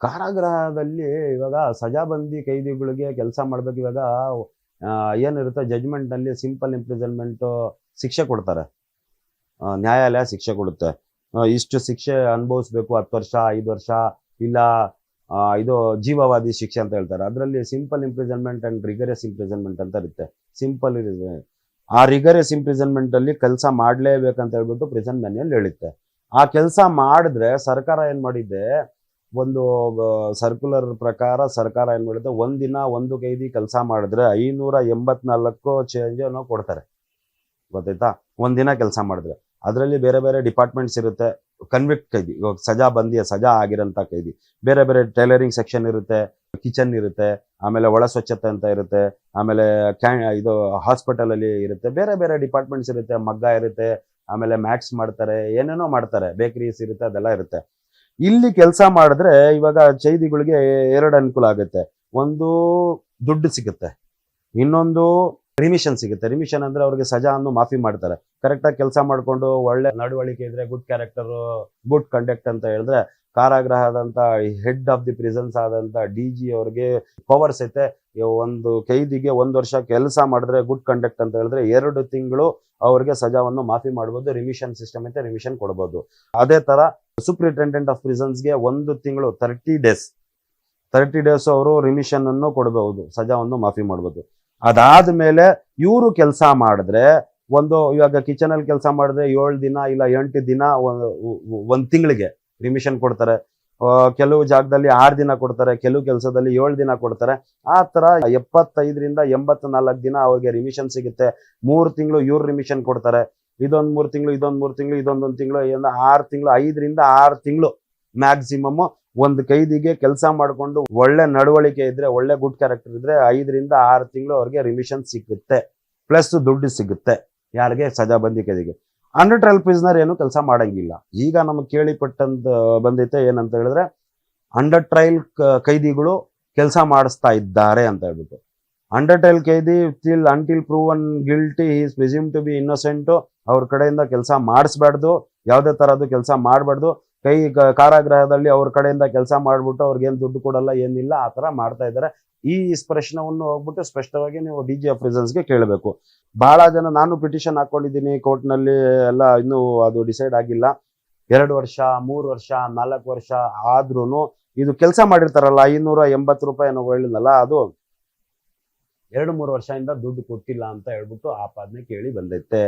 ಕಾರಾಗೃಹದಲ್ಲಿ ಇವಾಗ ಸಜಾಬಂದಿ ಕೈದಿಗಳಿಗೆ ಕೆಲಸ ಮಾಡ್ಬೇಕು. ಇವಾಗ ಏನಿರುತ್ತೆ ಜಜ್ಮೆಂಟ್ ನಲ್ಲಿ ಸಿಂಪಲ್ ಇಂಪ್ರಿಸನ್ಮೆಂಟ್ ಶಿಕ್ಷೆ ಕೊಡ್ತಾರೆ. ನ್ಯಾಯಾಲಯ ಶಿಕ್ಷೆ ಕೊಡುತ್ತೆ. ಇಷ್ಟು ಶಿಕ್ಷೆ ಅನುಭವಿಸ್ಬೇಕು, 10 ವರ್ಷ 5 ವರ್ಷ ಇಲ್ಲ ಇದು ಜೀವಾವಧಿ ಶಿಕ್ಷೆ ಅಂತ ಹೇಳ್ತಾರೆ. ಅದರಲ್ಲಿ simple imprisonment and rigorous imprisonment ಅಂತ ಇರುತ್ತೆ. ಸಿಂಪಲ್ ಆ ರಿಗರಸ್ ಇಂಪ್ರಿಸನ್ಮೆಂಟ್ ಅಲ್ಲಿ ಕೆಲಸ ಮಾಡ್ಲೇಬೇಕಂತ ಹೇಳ್ಬಿಟ್ಟು ಪ್ರಿಸನ್ ಮ್ಯಾನ್ಯಲ್ ಹೇಳುತ್ತೆ. ಆ ಕೆಲಸ ಮಾಡಿದ್ರೆ ಸರ್ಕಾರ ಏನ್ ಮಾಡಿದೆ, ಒಂದು ಸರ್ಕ್ಯುಲರ್ ಪ್ರಕಾರ ಸರ್ಕಾರ ಏನ್ ಮಾಡಿದೆ, ಒಂದಿನ ಒಂದು ಕೈದಿ ಕೆಲಸ ಮಾಡಿದ್ರೆ 584 ಚೇಂಜ್ ಅನ್ನೋ ಕೊಡ್ತಾರೆ. ಗೊತ್ತಾಯ್ತಾ? ಒಂದಿನ ಕೆಲಸ ಮಾಡಿದ್ರೆ ಅದರಲ್ಲಿ ಬೇರೆ ಬೇರೆ ಡಿಪಾರ್ಟ್ಮೆಂಟ್ಸ್ ಇರುತ್ತೆ. ಕನ್ವಿಕ್ಟ್ ಕೈದಿ, ಇವಾಗ ಸಜಾ ಆಗಿರೋಂಥ ಕೈದಿ, ಬೇರೆ ಬೇರೆ ಟೈಲರಿಂಗ್ ಸೆಕ್ಷನ್ ಇರುತ್ತೆ, ಕಿಚನ್ ಇರುತ್ತೆ, ಆಮೇಲೆ ಒಳ ಸ್ವಚ್ಛತೆ ಅಂತ ಇರುತ್ತೆ, ಆಮೇಲೆ ಇದು ಹಾಸ್ಪಿಟಲ್ ಅಲ್ಲಿ ಇರುತ್ತೆ, ಬೇರೆ ಬೇರೆ ಡಿಪಾರ್ಟ್ಮೆಂಟ್ಸ್ ಇರುತ್ತೆ, ಮಗ್ಗ ಇರುತ್ತೆ, ಆಮೇಲೆ ಮ್ಯಾಕ್ಸ್ ಮಾಡ್ತಾರೆ, ಏನೇನೋ ಮಾಡ್ತಾರೆ, ಬೇಕರೀಸ್ ಇರುತ್ತೆ, ಅದೆಲ್ಲ ಇರುತ್ತೆ. ಇಲ್ಲಿ ಕೆಲಸ ಮಾಡಿದ್ರೆ ಇವಾಗ ಚೈದಿಗಳಿಗೆ 2 ಅನುಕೂಲ ಆಗುತ್ತೆ. ಒಂದು, ದುಡ್ಡು ಸಿಗುತ್ತೆ. ಇನ್ನೊಂದು, ರಿಮಿಷನ್ ಸಿಗುತ್ತೆ. ರಿಮಿಷನ್ ಅಂದ್ರೆ ಅವ್ರಿಗೆ ಸಜಾವನ್ನು ಮಾಫಿ ಮಾಡ್ತಾರೆ. ಕರೆಕ್ಟ್ ಆಗಿ ಕೆಲಸ ಮಾಡ್ಕೊಂಡು ಒಳ್ಳೆ ನಡವಳಿಕೆ ಇದ್ರೆ, ಗುಡ್ ಕ್ಯಾರೆಕ್ಟರ್, ಗುಡ್ ಕಂಡಕ್ಟ್ ಅಂತ ಹೇಳಿದ್ರೆ, ಕಾರಾಗೃಹದಂತ ಹೆಡ್ ಆಫ್ ದಿ ಪ್ರಿಸನ್ಸ್ ಆದಂತ DG ಅವ್ರಿಗೆ ಪವರ್ಸ್ ಐತೆ. ಒಂದು ಕೈದಿಗೆ 1 ವರ್ಷ ಕೆಲಸ ಮಾಡಿದ್ರೆ ಗುಡ್ ಕಂಡಕ್ಟ್ ಅಂತ ಹೇಳಿದ್ರೆ 2 ತಿಂಗಳು ಅವ್ರಿಗೆ ಸಜಾವನ್ನು ಮಾಫಿ ಮಾಡಬಹುದು. ರಿಮಿಷನ್ ಸಿಸ್ಟಮ್ ಐತೆ, ರಿಮಿಷನ್ ಕೊಡಬಹುದು. ಅದೇ ತರ ಸೂಪರಿಂಟೆಂಡೆಂಟ್ ಆಫ್ ಪ್ರಿಸನ್ಸ್ಗೆ 1 ತಿಂಗಳು 30 ಡೇಸ್ ಅವರು ರಿಮಿಷನ್ ಅನ್ನು ಕೊಡಬಹುದು, ಸಜಾವನ್ನು ಮಾಫಿ ಮಾಡಬಹುದು. ಅದಾದ್ಮೇಲೆ ಇವರು ಕೆಲಸ ಮಾಡಿದ್ರೆ, ಇವಾಗ ಕಿಚನ್ ಅಲ್ಲಿ ಕೆಲಸ ಮಾಡಿದ್ರೆ 7 ದಿನ ಇಲ್ಲ 8 ದಿನ, 1 ತಿಂಗಳಿಗೆ ರಿಮಿಷನ್ ಕೊಡ್ತಾರೆ. ಕೆಲವು ಜಾಗದಲ್ಲಿ 6 ದಿನ ಕೊಡ್ತಾರೆ, ಕೆಲವು ಕೆಲಸದಲ್ಲಿ 7 ದಿನ ಕೊಡ್ತಾರೆ. ಆ ತರ 75 ರಿಂದ 84 ದಿನ ಅವ್ರಿಗೆ ರಿಮಿಷನ್ ಸಿಗುತ್ತೆ. 3 ತಿಂಗಳು ಇವ್ರು ರಿಮಿಷನ್ ಕೊಡ್ತಾರೆ. ಇದೊಂದು 3 ತಿಂಗಳು, ಇದೊಂದು 3 ತಿಂಗಳು, ಇದೊಂದೊಂದು ತಿಂಗಳು, 6 ತಿಂಗಳು, 5 ರಿಂದ 6 ತಿಂಗಳು ಮ್ಯಾಕ್ಸಿಮಮ್ ಒಂದು ಕೈದಿಗೆ ಕೆಲಸ ಮಾಡಿಕೊಂಡು ಒಳ್ಳೆ ನಡವಳಿಕೆ ಇದ್ರೆ, ಒಳ್ಳೆ ಗುಡ್ ಕ್ಯಾರೆಕ್ಟರ್ ಇದ್ರೆ 5 ರಿಂದ 6 ತಿಂಗಳು ಅವ್ರಿಗೆ ರಿಮಿಷನ್ ಸಿಗುತ್ತೆ, ಪ್ಲಸ್ ದುಡ್ಡು ಸಿಗುತ್ತೆ. ಯಾರಿಗೆ? ಸಜಾಬಂದಿ ಕೈದಿಗೆ. ಅಂಡರ್ ಟ್ರಯಲ್ ಪ್ರಿಸನರ್ ಏನು ಕೆಲಸ ಮಾಡಂಗಿಲ್ಲ. ಈಗ ನಮಗೆ ಕೇಳಿಪಟ್ಟಂತ ಬಂದೈತೆ ಏನಂತ ಹೇಳಿದ್ರೆ, ಅಂಡರ್ ಟ್ರಯಲ್ ಕೈದಿಗಳು ಕೆಲಸ ಮಾಡಿಸ್ತಾ ಇದ್ದಾರೆ ಅಂತ ಹೇಳ್ಬಿಟ್ಟು. ಅಂಡರ್ ಟ್ರಯಲ್ ಕೈದಿ until proven guilty is presume to be innocent, ಅವ್ರ ಕಡೆಯಿಂದ ಕೆಲಸ ಮಾಡಿಸ್ಬಾರ್ದು, ಯಾವುದೇ ತರದ್ದು ಕೆಲಸ ಮಾಡಬಾರ್ದು. ಕಾರಾಗೃಹದಲ್ಲಿ ಅವ್ರ ಕಡೆಯಿಂದ ಕೆಲಸ ಮಾಡ್ಬಿಟ್ಟು ಅವ್ರಿಗೇನು ದುಡ್ಡು ಕೊಡಲ್ಲ, ಏನಿಲ್ಲ, ಆ ತರ ಮಾಡ್ತಾ ಇದ್ದಾರೆ. ಈ ಪ್ರಶ್ನವನ್ನು ಹೋಗ್ಬಿಟ್ಟು ಸ್ಪಷ್ಟವಾಗಿ ನೀವು DG ಆಫ್ ಪ್ರಿಸನ್ಸ್ಗೆ ಕೇಳಬೇಕು. ಬಹಳ ಜನ, ನಾನು ಪಿಟಿಷನ್ ಹಾಕೊಂಡಿದ್ದೀನಿ ಕೋರ್ಟ್ ನಲ್ಲಿ, ಎಲ್ಲ ಇನ್ನೂ ಅದು ಡಿಸೈಡ್ ಆಗಿಲ್ಲ. 2 ವರ್ಷ 3 ವರ್ಷ 4 ವರ್ಷ ಆದ್ರೂನು ಇದು ಕೆಲಸ ಮಾಡಿರ್ತಾರಲ್ಲ, 580 ರೂಪಾಯಿ ಏನೋ ಹೇಳಿದ್ನಲ್ಲ, ಅದು 2-3 ವರ್ಷದಿಂದ ದುಡ್ಡು ಕೊಟ್ಟಿಲ್ಲ ಅಂತ ಹೇಳ್ಬಿಟ್ಟು ಆಪಾದನೆ ಕೇಳಿ ಬಂದೈತೆ.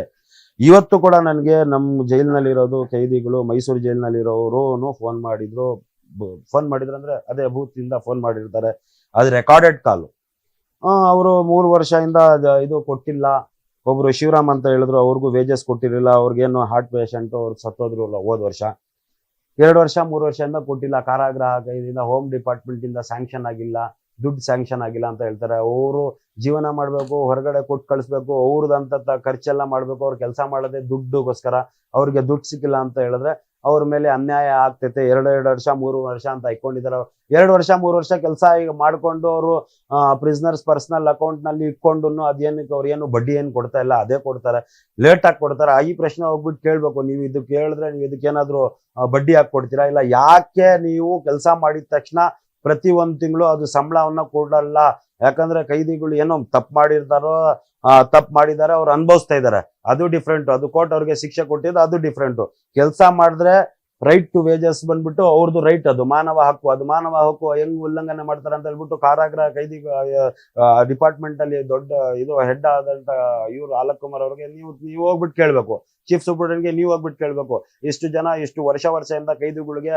ಇವತ್ತು ಕೂಡ ನನಗೆ ನಮ್ಮ ಜೈಲಿನಲ್ಲಿರೋದು ಕೈದಿಗಳು, ಮೈಸೂರು ಜೈಲಿನಲ್ಲಿರೋರು ಫೋನ್ ಮಾಡಿದ್ರು ಅಂದ್ರೆ ಅದೇ ಬೂತ್ ಇಂದ ಫೋನ್ ಮಾಡಿರ್ತಾರೆ. ಅದು ರೆಕಾರ್ಡೆಡ್ ಕಾಲ್. ಅವರು 3 ವರ್ಷದಿಂದ ಇದು ಕೊಟ್ಟಿಲ್ಲ. ಒಬ್ರು ಶಿವರಾಮ್ ಅಂತ ಹೇಳಿದ್ರು, ಅವ್ರಿಗೂ ವೇಜಸ್ ಕೊಟ್ಟಿರಲಿಲ್ಲ. ಅವ್ರಿಗೇನು ಹಾರ್ಟ್ ಪೇಷಂಟ್, ಅವ್ರಿಗೆ ಸತ್ತೋದ್ರು ಹೋದ ವರ್ಷ. 2 ವರ್ಷ 3 ವರ್ಷದಿಂದ ಕೊಟ್ಟಿಲ್ಲ. ಕಾರಾಗೃಹ ಕೈದಿಂದ ಹೋಮ್ ಡಿಪಾರ್ಟ್ಮೆಂಟ್ ಇಂದ ಸ್ಯಾಂಕ್ಷನ್ ಆಗಿಲ್ಲ, ದುಡ್ಡು ಸ್ಯಾಂಕ್ಷನ್ ಆಗಿಲ್ಲ ಅಂತ ಹೇಳ್ತಾರೆ. ಅವರು ಜೀವನ ಮಾಡ್ಬೇಕು, ಹೊರಗಡೆ ಕೊಟ್ಟು ಕಳಿಸ್ಬೇಕು, ಅವ್ರದಂತ ಖರ್ಚೆಲ್ಲ ಮಾಡ್ಬೇಕು. ಅವ್ರು ಕೆಲಸ ಮಾಡೋದೇ ದುಡ್ಡುಗೋಸ್ಕರ. ಅವ್ರಿಗೆ ದುಡ್ಡು ಸಿಕ್ಕಿಲ್ಲ ಅಂತ ಹೇಳಿದ್ರೆ ಅವ್ರ ಮೇಲೆ ಅನ್ಯಾಯ ಆಗ್ತೈತೆ. 2 ವರ್ಷ 3 ವರ್ಷ ಅಂತ ಇಟ್ಕೊಂಡಿದ್ದಾರೆ. 2 ವರ್ಷ 3 ವರ್ಷ ಕೆಲಸ ಈಗ ಮಾಡ್ಕೊಂಡು ಅವರು ಪ್ರಿಸ್ನರ್ಸ್ ಪರ್ಸನಲ್ ಅಕೌಂಟ್ ನಲ್ಲಿ ಇಟ್ಕೊಂಡು ಅದೇನಕ್ಕೆ ಅವ್ರು ಏನು ಬಡ್ಡಿ ಏನು ಕೊಡ್ತಾ ಇಲ್ಲ, ಅದೇ ಕೊಡ್ತಾರೆ, ಲೇಟ್ ಆಗಿ ಕೊಡ್ತಾರೆ. ಈ ಪ್ರಶ್ನೆ ಹೋಗ್ಬಿಟ್ಟು ಕೇಳ್ಬೇಕು, ನೀವು ಇದು ಕೇಳಿದ್ರೆ ನೀವು ಇದಕ್ಕೇನಾದ್ರು ಬಡ್ಡಿ ಹಾಕಿ ಕೊಡ್ತೀರಾ? ಇಲ್ಲ, ಯಾಕೆ ನೀವು ಕೆಲಸ ಮಾಡಿದ ತಕ್ಷಣ ಪ್ರತಿ 1 ತಿಂಗಳು ಅದು ಸಂಬಳವನ್ನ ಕೊಡಲ್ಲ? ಯಾಕಂದ್ರೆ ಕೈದಿಗಳು ಏನೋ ತಪ್ಪು ಮಾಡಿದ್ದಾರೆ, ಅವ್ರು ಅನುಭವಿಸ್ತಾ ಇದ್ದಾರೆ, ಅದು ಡಿಫ್ರೆಂಟ್. ಅದು ಕೋರ್ಟ್ ಅವ್ರಿಗೆ ಶಿಕ್ಷೆ ಕೊಟ್ಟಿದ್ದು, ಅದು ಡಿಫ್ರೆಂಟ್. ಕೆಲಸ ಮಾಡಿದ್ರೆ ರೈಟ್ ಟು ವೇಜಸ್ ಬಂದ್ಬಿಟ್ಟು ಅವ್ರದ್ದು ರೈಟ್, ಅದು ಮಾನವ ಹಕ್ಕು. ಅದು ಮಾನವ ಹಕ್ಕು ಹೆಂಗ್ ಉಲ್ಲಂಘನೆ ಮಾಡ್ತಾರೆ ಅಂತ ಹೇಳ್ಬಿಟ್ಟು ಕಾರಾಗೃಹ ಕೈದಿ ಡಿಪಾರ್ಟ್ಮೆಂಟ್ ಅಲ್ಲಿ ದೊಡ್ಡ ಇದು ಹೆಡ್ ಆದಂತ ಇವ್ರು ಅಲಕ್ ಕುಮಾರ್ ಅವ್ರಿಗೆ ನೀವು ಹೋಗ್ಬಿಟ್ಟು ಕೇಳ್ಬೇಕು. ಚೀಫ್ ಸೂಪರಿಂಟೆಂಡೆಂಟ್ಗೆ ನೀವು ಹೋಗ್ಬಿಟ್ಟು ಕೇಳ್ಬೇಕು. ಇಷ್ಟು ವರ್ಷದಿಂದ ಕೈದಿಗಳಿಗೆ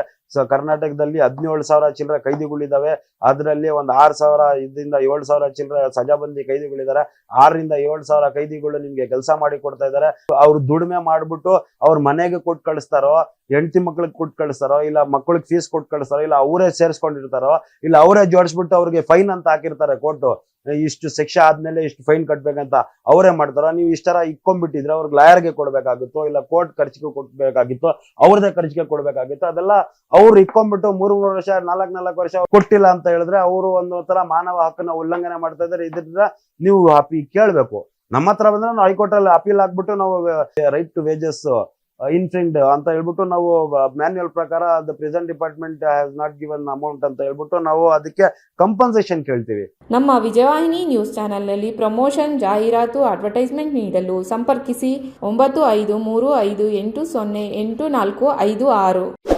ಕರ್ನಾಟಕದಲ್ಲಿ 17,000 ಚಿಲ್ಲರೆ ಕೈದಿಗಳಿದಾವೆ. ಅದರಲ್ಲಿ ಒಂದು 6,000 ಇದರಿಂದ 7,000 ಚಿಲ್ಲರೆ ಸಜಾಬಂದಿ ಕೈದಿಗಳಿದ್ದಾರೆ. 6 ರಿಂದ 7,000 ಕೈದಿಗಳು ನಿಮ್ಗೆ ಕೆಲಸ ಮಾಡಿ ಕೊಡ್ತಾ ಇದ್ದಾರೆ. ಅವ್ರು ದುಡಿಮೆ ಮಾಡ್ಬಿಟ್ಟು ಅವ್ರ ಮನೆಗೆ ಕೊಟ್ಟು ಕಳಿಸ್ತಾರೋ, ಹೆಂಡತಿ ಮಕ್ಳಿಗೆ ಕೊಟ್ಟು ಕಳಿಸ್ತಾರೋ, ಇಲ್ಲ ಮಕ್ಳಿಗೆ ಫೀಸ್ ಕೊಟ್ಟು ಕಳಿಸ್ತಾರೋ, ಇಲ್ಲ ಅವರೇ ಸೇರಿಸ್ಕೊಂಡಿರ್ತಾರೋ, ಇಲ್ಲ ಅವರೇ ಜೋಡಿಸ್ಬಿಟ್ಟು ಅವ್ರಿಗೆ ಫೈನ್ ಅಂತ ಹಾಕಿರ್ತಾರೆ ಕೋರ್ಟ್. ಇಷ್ಟು ಶಿಕ್ಷೆ ಆದ್ಮೇಲೆ ಇಷ್ಟು ಫೈನ್ ಕಟ್ಬೇಕಂತ ಅವರೇ ಮಾಡ್ತಾರ. ನೀವು ಇಷ್ಟರ ಇಕ್ಕೊಂಡ್ಬಿಟ್ಟಿದ್ರೆ ಅವ್ರಿಗೆ ಲಾಯರ್ಗೆ ಕೊಡ್ಬೇಕಾಗಿತ್ತು, ಇಲ್ಲ ಕೋರ್ಟ್ ಖರ್ಚಿಗೆ ಕೊಡ್ಬೇಕಾಗಿತ್ತು, ಅವ್ರದೇ ಖರ್ಚಿಗೆ ಕೊಡ್ಬೇಕಾಗಿತ್ತು. ಅದೆಲ್ಲ ಅವ್ರು ಇಕ್ಕೊಂಡ್ಬಿಟ್ಟು 3 ವರ್ಷ 4 ವರ್ಷ ಕೊಟ್ಟಿಲ್ಲ ಅಂತ ಹೇಳಿದ್ರೆ ಅವರು ಒಂದು ತರ ಮಾನವ ಹಕ್ಕನ್ನ ಉಲ್ಲಂಘನೆ ಮಾಡ್ತಾ ಇದ್ದಾರೆ. ಇದ್ರಿಂದ ನೀವು ಕೇಳ್ಬೇಕು. ನಮ್ಮ ಹತ್ರ ಬಂದ್ರೆ ನಾವು ಹೈಕೋರ್ಟ್ ಅಲ್ಲಿ ಅಪೀಲ್ ಆಗ್ಬಿಟ್ಟು ನಾವು ರೈಟ್ ಟು ವೇಜಸ್ ಇನ್ಫ್ರಿಂಗ್ಡ್ ಅಂತ ಹೇಳ್ಬಿಟ್ಟು ನಾವು ಮ್ಯಾನ್ಯುಯಲ್ ಪ್ರಕಾರ the present department has not given amount ಅಂತ ಹೇಳ್ಬಿಟ್ಟು ನಾವು ಅದಕ್ಕೆ ಕಂಪನ್ಸೇಷನ್ ಕೇಳ್ತೀವಿ. ನಮ್ಮ ವಿಜಯವಾಹಿನಿ ನ್ಯೂಸ್ ಚಾನೆಲ್ನಲ್ಲಿ ಪ್ರಮೋಷನ್, ಜಾಹೀರಾತು, ಅಡ್ವರ್ಟೈಸ್ಮೆಂಟ್ ನೀಡಲು ಸಂಪರ್ಕಿಸಿ 9535808456.